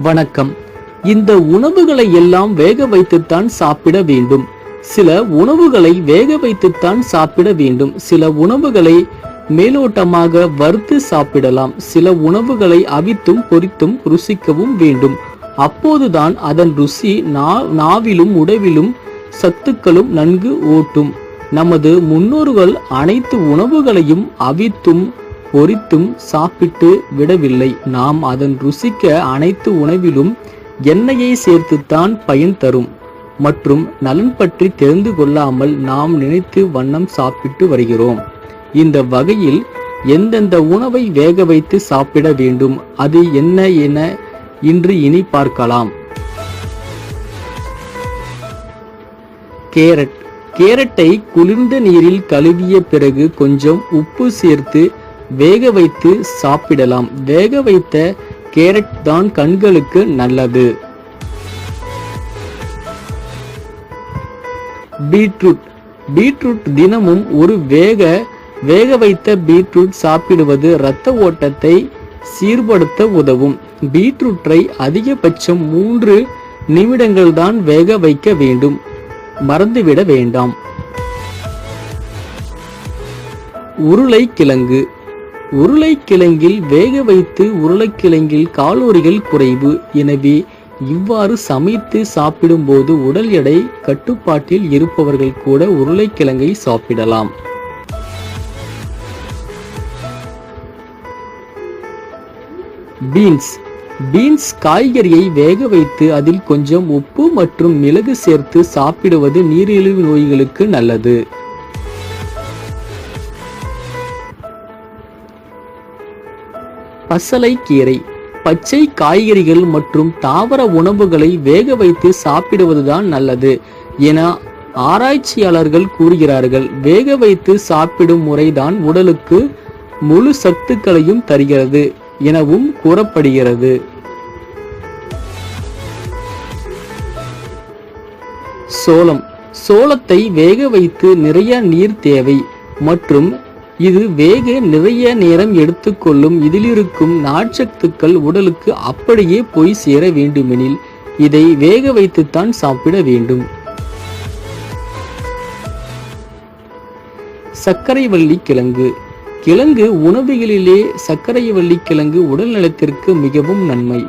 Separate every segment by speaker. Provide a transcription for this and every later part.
Speaker 1: வணக்கம். இந்த உணவுகளை எல்லாம் வேக வைத்துத்தான் சாப்பிட வேண்டும். சில உணவுகளை வேக வைத்துத்தான் சாப்பிட வேண்டும். சில உணவுகளை மேலோட்டமாக வறுத்து சாப்பிடலாம். சில உணவுகளை அவித்தும் பொரித்தும் ருசிக்கவும் வேண்டும். அப்போதுதான் அதன் ருசி நாவிலும் உடவிலும் சத்துக்களும் நன்கு ஓட்டும். நமது முன்னோர்கள் அனைத்து உணவுகளையும் அவித்தும் பொரித்தும் சாப்பிட்டு விடவில்லை. நாம் அதன் ருசிக்க அனைத்து உணவிலும் எண்ணெயை சேர்த்துத்தான் பயன் தரும் மற்றும் நலன் பற்றி தெரிந்து கொள்ளாமல் நாம் நினைத்து வண்ணம் சாப்பிட்டு வருகிறோம். இந்த வகையில் எந்தெந்த உணவை வேக வைத்து சாப்பிட வேண்டும், அது என்ன என இனி பார்க்கலாம். கேரட். கேரட்டை குளிர்ந்த நீரில் கழுவிய பிறகு கொஞ்சம் உப்பு சேர்த்து வேக வைத்து சாப்பிடலாம். வேக வைத்த கேரட் தான் கண்களுக்கு நல்லது. பீட்ரூட். பீட்ரூட் தினமும் ஒரு வேக வைத்த பீட்ரூட் சாப்பிடுவது இரத்த ஓட்டத்தை சீர்படுத்த உதவும். பீட்ரூட்டை அதிகபட்சம் 3 நிமிடங்கள் தான் வேக வைக்க வேண்டும். மறந்துவிட வேண்டாம். உருளைக்கிழங்கு. உருளைக்கிழங்கில் வேக வைத்து உருளைக்கிழங்கில் காலோரிகள் குறைவு. எனவே இவ்வாறு சமைத்து சாப்பிடும்போது உடல் எடை கட்டுப்பாட்டில் இருப்பவர்கள் கூட உருளைக்கிழங்கை சாப்பிடலாம். பீன்ஸ். பீன்ஸ் காய்கறியை வேக வைத்து அதில் கொஞ்சம் உப்பு மற்றும் மிளகு சேர்த்து சாப்பிடுவது நீரிழிவு நோய்களுக்கு நல்லது. பசலைக்கீரை. பச்சை காய்கறிகள் மற்றும் தாவர உணவுகளை வேக வைத்து சாப்பிடுவதுதான் நல்லது என ஆராய்ச்சியாளர்கள் கூறுகிறார்கள். வேக வைத்து சாப்பிடும் முறைதான் உடலுக்கு முழு சத்துக்களையும் தருகிறது எனவும் கூறப்படுகிறது. சோளம். சோளத்தை வேக வைத்து நிறைய நீர் தேவை மற்றும் இது வேக நிறைய நேரம் எடுத்துக்கொள்ளும். இதிலிருக்கும் நார்ச்சத்துக்கள் உடலுக்கு அப்படியே போய் சேர வேண்டுமெனில் இதை வேக வைத்துத்தான் சாப்பிட வேண்டும். சர்க்கரைவள்ளி கிழங்கு. கிழங்கு உணவுகளிலே சர்க்கரைவள்ளி கிழங்கு உடல் நலத்திற்கு மிகவும் நன்மை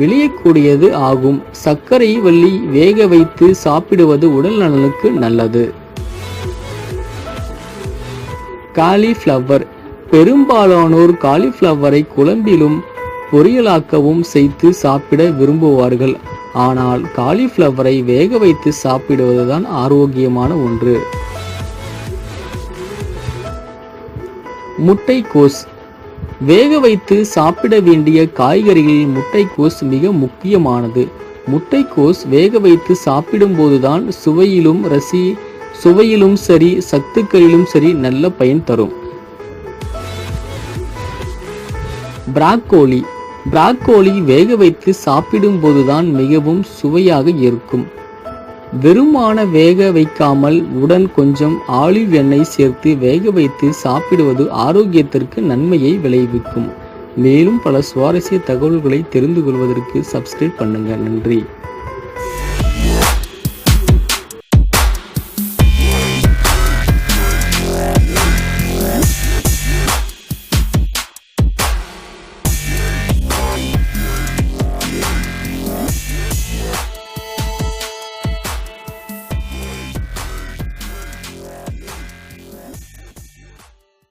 Speaker 1: விளையக்கூடியது ஆகும். சர்க்கரை வள்ளி வேக வைத்து சாப்பிடுவது உடல் நலனுக்கு நல்லது. காலிஃப்ளவர். பெரும்பாலானோர் காலிஃப்ளவரை குழம்பிலும் பொரியலாக்கவும் செய்து சாப்பிட விரும்புவார்கள். ஆனால் காலிஃப்ளவரை வேக வைத்து சாப்பிடுவதுதான் ஆரோக்கியமான ஒன்று. முட்டைக்கோஸ். வேக வைத்து சாப்பிட வேண்டிய காய்கறிகளில் முட்டைக்கோஸ் மிக முக்கியமானது. முட்டைக்கோஸ் வேக வைத்து சாப்பிடும் போதுதான் சுவையிலும் சரி சத்துக்களிலும் சரி நல்ல பயன் தரும். பிராக்கோலி. பிராக்கோலி வேக வைத்து சாப்பிடும் போதுதான் மிகவும் சுவையாக இருக்கும். வெறுமான வேக வைக்காமல் உடன் கொஞ்சம் ஆலிவ் எண்ணெய் சேர்த்து வேக வைத்து சாப்பிடுவது ஆரோக்கியத்திற்கு நன்மையை விளைவிக்கும். மேலும் பல சுவாரஸ்ய தகவல்களை தெரிந்து கொள்வதற்கு சப்ஸ்கிரைப் பண்ணுங்க. நன்றி.